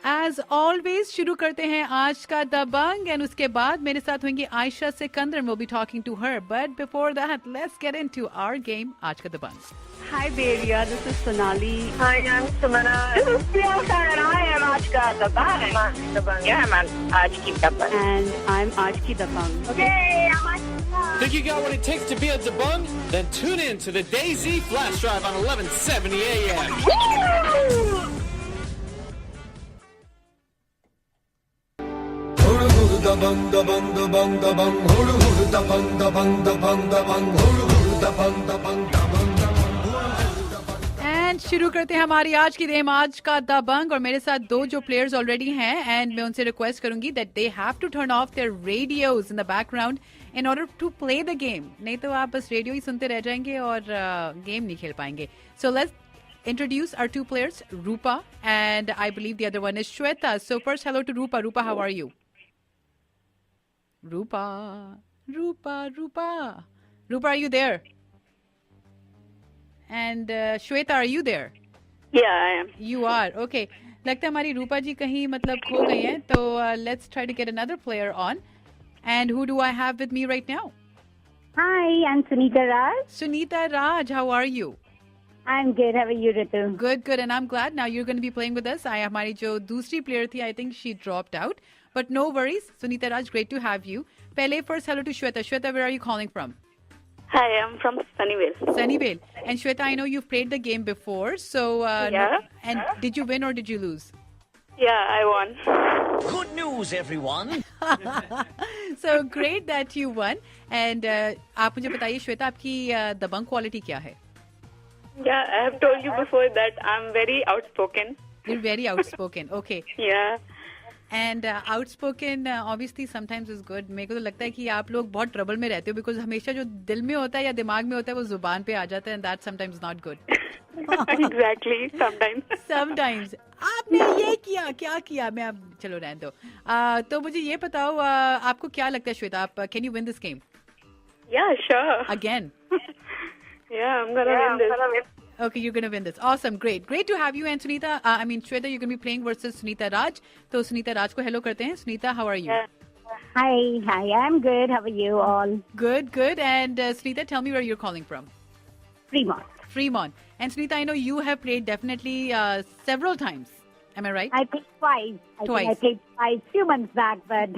As always शुरू करते हैं आज का दबंग एंड उसके बाद मेरे साथ होंगी Ayesha Sikandar. Will be talking to her but before that let's get into our game आज का Dabangg. Hi, Beria. This is Sonali. Hi, I'm Sumana. This is Priyanka and I am Aajka Dabang. Yeah, I'm Aajki Dabang. And I'm Aajki Dabang. Yay, I'm Aajki. Think you got what it takes to be a debung? Then tune in to the DayZ Flash Drive on 1170 AM. Dabang dabang dabang dabang dabang dabang dabang dabang dabang dabang dabang. And शुरू करते हैं हमारी आज की game आज का दबंग. और मेरे साथ दो जो प्लेयर्स ऑलरेडी हैं एंड मैं उनसे रिक्वेस्ट करूंगी that they have to turn off their radios in the background in order to play the game. नहीं तो आप बस रेडियो ही सुनते रह जाएंगे और गेम नहीं खेल पाएंगे. So let's introduce our two players, Rupa and I believe the other one is Shweta. So first, hello to Rupa. Rupa, how are you? Rupa, are you there? And Shweta, are you there? Yeah, I am. You are. Okay. लगता है हमारी रूपा जी कहीं मतलब खो गई हैं. तो let's try to get another player on. And who do I have with me right now? Hi, I'm Sunita Raj. Sunita Raj, how are you? I'm good. How are you, Ritu? Good. And I'm glad now you're going to be playing with us. हमारी जो दूसरी player थी, I think she dropped out. But no worries. Sunita Raj, great to have you. Pehle first, hello to Shweta. Shweta, where are you calling from? Hi, I'm from Sunnyvale. Sunnyvale. And Shweta, I know you've played the game before. So, Yeah. And did you win or did you lose? Yeah, I won. Good news, everyone. So great that you won. And आप मुझे बताइए श्वेता आपकी दबंग quality क्या है? Yeah, I have told you before that I'm very outspoken. You're very outspoken. Okay. Yeah. And outspoken obviously sometimes is good. मेरे को तो लगता है कि आप लोग बहुत ट्रबल में रहते हो because हमेशा जो दिल में होता है या दिमाग में होता है वो जुबान पे आ जाता है and that's sometimes not good. Exactly. Sometimes. Sometimes. आपने ये किया क्या किया मैं अब चलो रहने दो. तो मुझे ये बताओ आपको क्या लगता है श्वेता आप can you win this game? Yeah, sure. Again? Yeah, I'm gonna win this. Okay, you're going to win this. Awesome. Great to have you. And Sunita, Shweta, you're going to be playing versus Sunita Raj. So Sunita Raj को hello करते हैं. Sunita, how are you? Yeah. Hi, I'm good. How are you all? Good. And Sunita, tell me where you're calling from. Fremont. And Sunita, I know you have played definitely several times. Am I right? I played twice. I played twice, few months back, but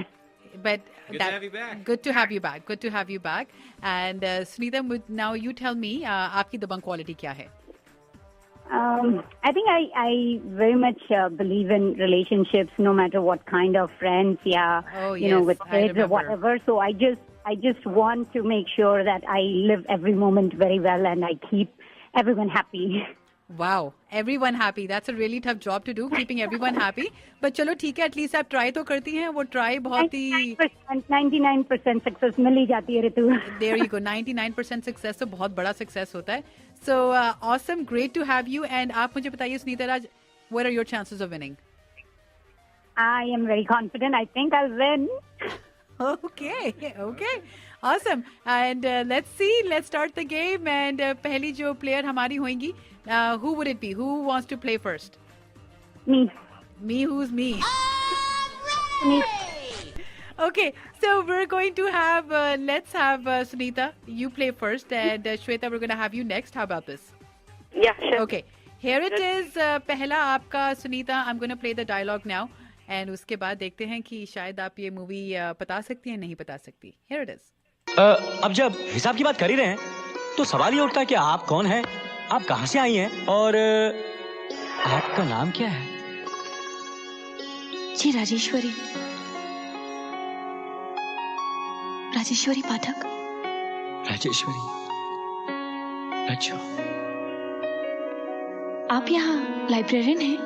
Good to have you back. Good to have you back. And Sunita, now you tell me, आपकी दबंग quality क्या है? I think I very much believe in relationships, no matter what kind of friends, Oh, you know, yes, with I kids or remember. whatever. So I just want to make sure that I live every moment very well and I keep everyone happy. Wow, everyone happy. That's a really tough job to do, keeping everyone happy. But चलो ठीक है, at least आप try तो करती हैं. वो try बहुत ही 99% success मिल ही जाती है ऋतु. There you go. 99% success तो बहुत बड़ा success होता है. So awesome, great to have you. And आप मुझे बताइए सुनीता राज, what are your chances of winning? I am very confident. I think I'll win. Okay. Awesome. And let's see. Let's start the game. And पहली जो player हमारी होंगी, who would it be? Who wants to play first? Me. Me, who's me? Me. Okay, so we're going to have, let's have Sunita, you play first, and Shweta, we're going to have you next. How about this? Yeah, sure. Okay, here it is. पहला आपका Sunita, I'm going to play the dialogue now. And उसके बाद देखते हैं कि शायद आप ये मूवी बता सकती हैं नहीं बता सकती. Here it is. अब जब हिसाब की बात कर ही रहे हैं तो सवाल ये उठता है कि आप कौन हैं, आप कहाँ से आई हैं और आपका नाम क्या है? जी राजेश्वरी पाठक. राजेश्वरी. अच्छा. आप यहाँ लाइब्रेरियन हैं?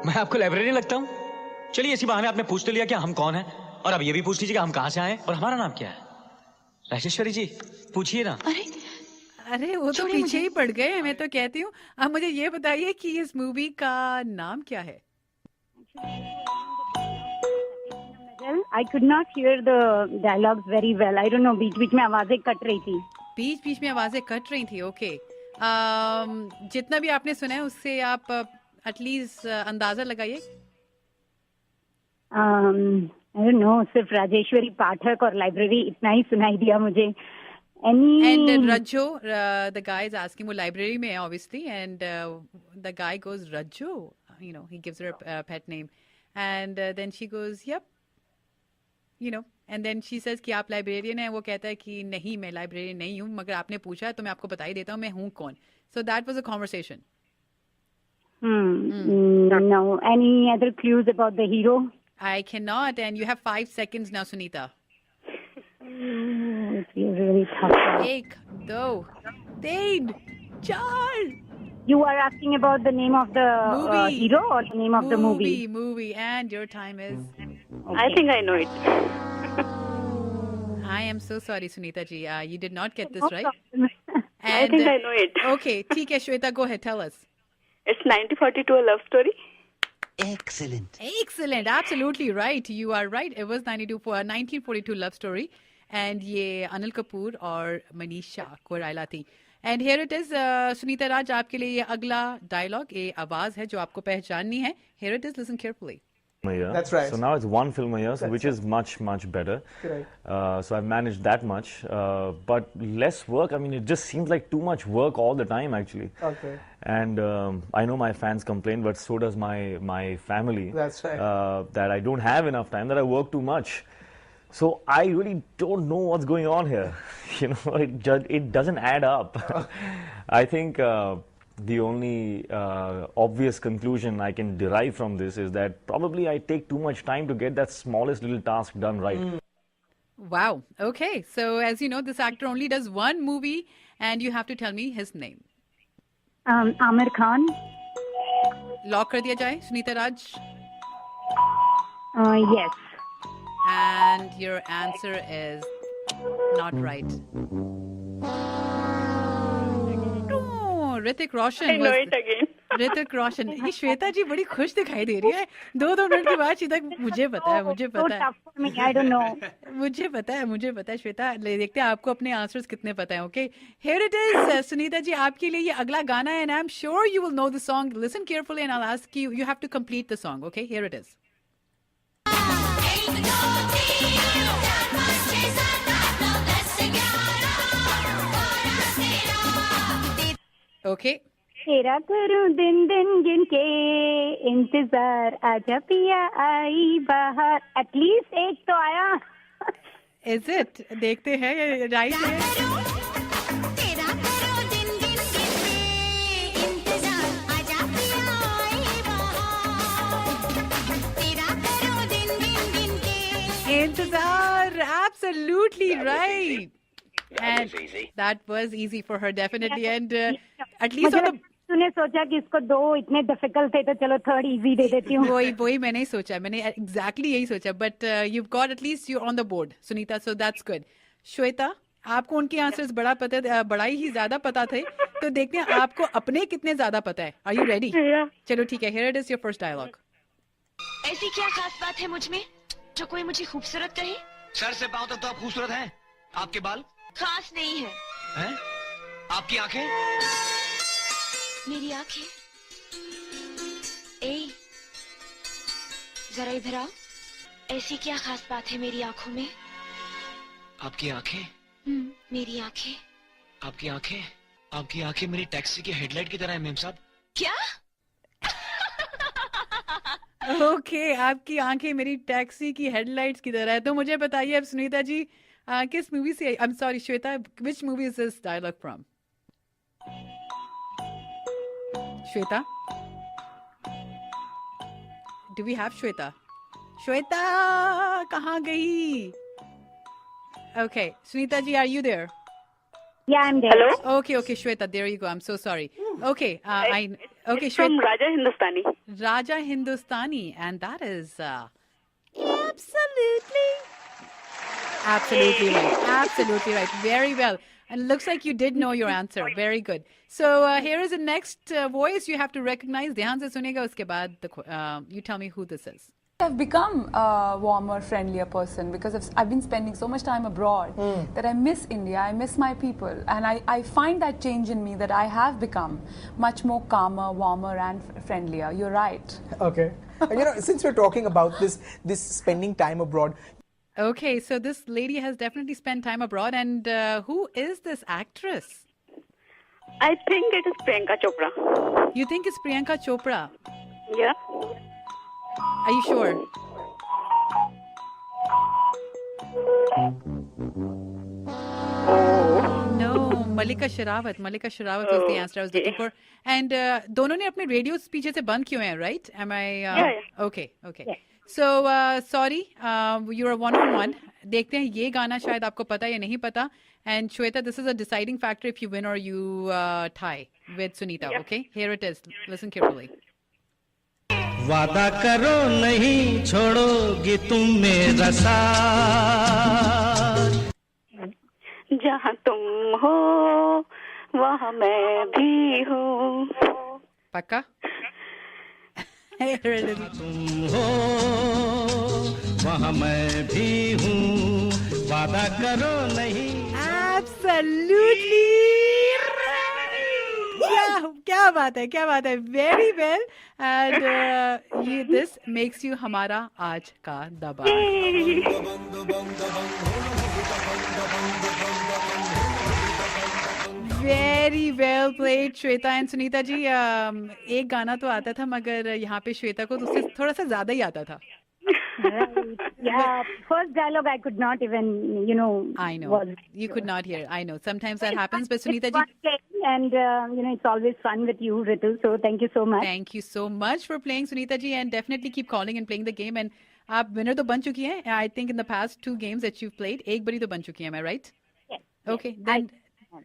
मैं आपको लाइब्रेरियन लगता हूँ? चलिए इसी बहाने आपने पूछ तो लिया कि हम कौन हैं और अब ये भी पूछ लीजिए कि हम कहाँ से आए और हमारा नाम क्या है. राजेश्वरी जी पूछिए ना. अरे वो तो पीछे ही पड़ गए. मैं तो कहती हूँ आप मुझे ये बताइए कि इस मूवी का नाम क्या है? I could not hear the dialogues very well. I don't know, बीच में आवाजें कट रही थी. बीच में आवाजें कट रही थी. ओके. जितना भी आपने सुना है उससे आप एटलीस्ट अंदाजा लगाइए. I don't know, सिर्फ राजेश्वरी पाठक और लाइब्रेरी इतना ही सुनाई दिया मुझे. And Any Rajjo, the guy is asking, वो library में है obviously, and the guy goes Rajjo, you know, he gives her a pet name, and then she goes, yep, you know, and then she says कि आप librarian हैं. वो कहता है कि नहीं, मैं librarian नहीं हूँ, मगर आपने पूछा है तो मैं आपको बता ही देता हूँ मैं हूँ कौन. So that was a conversation. no. Any other clues about the hero? I cannot, and you have 5 seconds now, Sunita. It's really tough. 1, 2, 3, 4. You are asking about the name of the Movie. hero or the name of the movie? Movie, and your time is. I think I know it. I am so sorry, Sunita ji. You did not get this No right. problem. I think I know it. Okay, ठीक है, Shweta, go ahead, tell us. It's 1942, a love story. Excellent. Excellent, absolutely right. You are right. It was 1942 love story, and ये अनिल कपूर और मनीषा कोइराला थी. And here it is, Sunita Raj, आपके लिए ये अगला dialogue, ये आवाज है जो आपको पहचाननी है. Here it is, listen carefully. A year. That's right. So now it's one film a year, so which is much better. Correct. So I've managed that much, but less work. I mean, it just seems like too much work all the time, actually. Okay. And I know my fans complain, but so does my family. That's right. That I don't have enough time, that I work too much. So I really don't know what's going on here. You know, it doesn't add up. I think. The only obvious conclusion I can derive from this is that probably I take too much time to get that smallest little task done right. Wow. Okay. So as you know, this actor only does one movie, and you have to tell me his name. Amir Khan. Lock कर दिया जाए, Sunita Raj. Yes. And your answer is not right. Hrithik Roshan. I know it again. Hrithik Roshan. ये श्वेता जी बड़ी खुश दिखाई दे रही है. 2 minute के बाद सीधा मुझे पता है. So tough for me. I don't know. मुझे पता है श्वेता. देखते हैं आपको अपने आंसर्स कितने पता है. Okay, here it is, Sunita ji, आपके लिए ये अगला गाना है, and I'm sure you will know the song. Listen carefully and I'll ask you. You have to complete the song. Okay, here it is. Okay. तेरा करूं दिन दिन गिन के इंतजार, आजा पिया आई बाहर. एटलीस्ट एक तो आया. Is it? देखते हैं ये राइट है. इंतजार, absolutely right. And that was easy for her, definitely. And at least on the तूने सोचा कि इसको 2 इतने डिफिकल्ट थे तो चलो 3rd इजी दे देती हूँ. वही मैंने सोचा. मैंने exactly यही सोचा. But you've got at least you're on the board, Sunita. So that's good. Shweta, आपको उनके आंसर्स बड़ा ही ज्यादा पता थे. तो देखते हैं आपको अपने कितने ज्यादा पता है. Are you ready? चलो ठीक है. Here it is, your first dialogue. ऐसी क्या खास बात है मुझ में जो कोई मुझे खूबसूरत कहे? सर से पाँव तक तो आप खूबसूरत हैं. आपके बाल खास नहीं है. हैं? आपकी आंखें? मेरी आंखें. ए, जरा इधर आओ. ऐसी क्या खास बात है मेरी आंखों में? आपकी आंखें? मेरी आंखें. आपकी आंखें? आपकी आंखें मेरी टैक्सी की हेडलाइट की तरह है, मेम साहब. क्या? ओके, आपकी आंखें मेरी टैक्सी की हेडलाइट्स की तरह है. तो मुझे बताइए अब सुनीता जी, किस मूवी से? I am sorry Shweta, which movie is this dialogue from? Shweta, do we have Shweta? Shweta कहाँ गई? Okay, Sunita ji, are you there? Yeah, I'm there. Hello? Okay, Shweta, there you go. I'm so sorry. Okay, It's from Raja Hindustani. Raja Hindustani, and that is absolutely right. Absolutely right. Very well. And looks like you did know your answer. Very good. So here is the next voice you have to recognize. ध्यान से सुनेगा, उसके बाद you tell me who this is. I've become a warmer, friendlier person because I've been spending so much time abroad that I miss India, I miss my people, and I find that change in me, that I have become much more calmer, warmer and friendlier. You're right. Okay. Since we're talking about this spending time abroad. Okay, so this lady has definitely spent time abroad. And who is this actress? I think it is Priyanka Chopra. You think it's Priyanka Chopra? Yeah. Are you sure? No, Malika Sherawat. Malika Sherawat was the answer I was looking for. And दोनों ने अपने radios पीछे से बंद किए हैं, right? Am I? Yeah. Okay. So sorry, you're a 1-on-1. देखते हैं ये गाना शायद आपको पता या नहीं पता. And Shweta, this is a deciding factor if you win or you tie with Sunita. Yeah. Okay, here it is. Listen carefully. वादा करो नहीं छोड़ोगी तुम मेरा साथ जहाँ तुम हो वहाँ मैं भी हूँ पक्का तुम हो वहाँ मैं भी हूँ वादा करो नहीं Absolutely. क्या बात है very well. And this makes you हमारा आज का दबंग. Very well played, Shweta and Sunita जी. एक गाना तो आता था मगर यहाँ पे श्वेता को तो उससे थोड़ा सा ज्यादा ही आता था. Right. Yeah, first dialogue I could not even, I know. You could not hear. I know. Sometimes that happens, but Sunita ji. And, it's always fun with you, Ritu. So thank you so much. Thank you so much for playing, Sunita ji. And definitely keep calling and playing the game. And आप winner तो बन चुकी हैं. I think in the past 2 games that you've played, एक बारी तो बन चुकी हैं, am I right? Yes. Okay.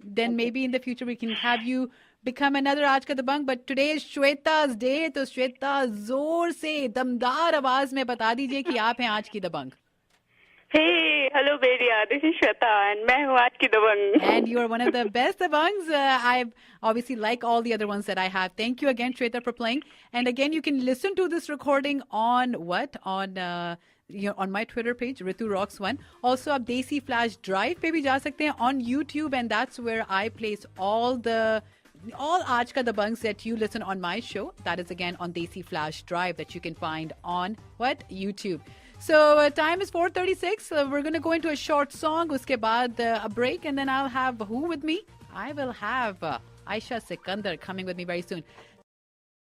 Then maybe in the future we can have you become another आज का दबंग. But today is Shweta's day. तो श्वेता जोर से दमदार आवाज में बता दीजिए कि आप हैं आज की दबंग. Hey, hello Beria. This is Shweta and मैं हूँ आज की दबंग. And you are one of the best dabangs. I obviously like all the other ones that I have. Thank you again, Shweta, for playing. And again, you can listen to this recording on what? On my Twitter page, Ritu Rocks 1. Also, आप Desi Flash Drive पे भी जा सकते हैं on YouTube, and that's where I place all Aaj Ka Dabangs that you listen on my show. That is again on Desi Flash Drive that you can find on YouTube. So time is 4:36. We're going to go into a short song. Uske baad a break, and then I'll have who with me? I will have Aisha Sikandar coming with me very soon.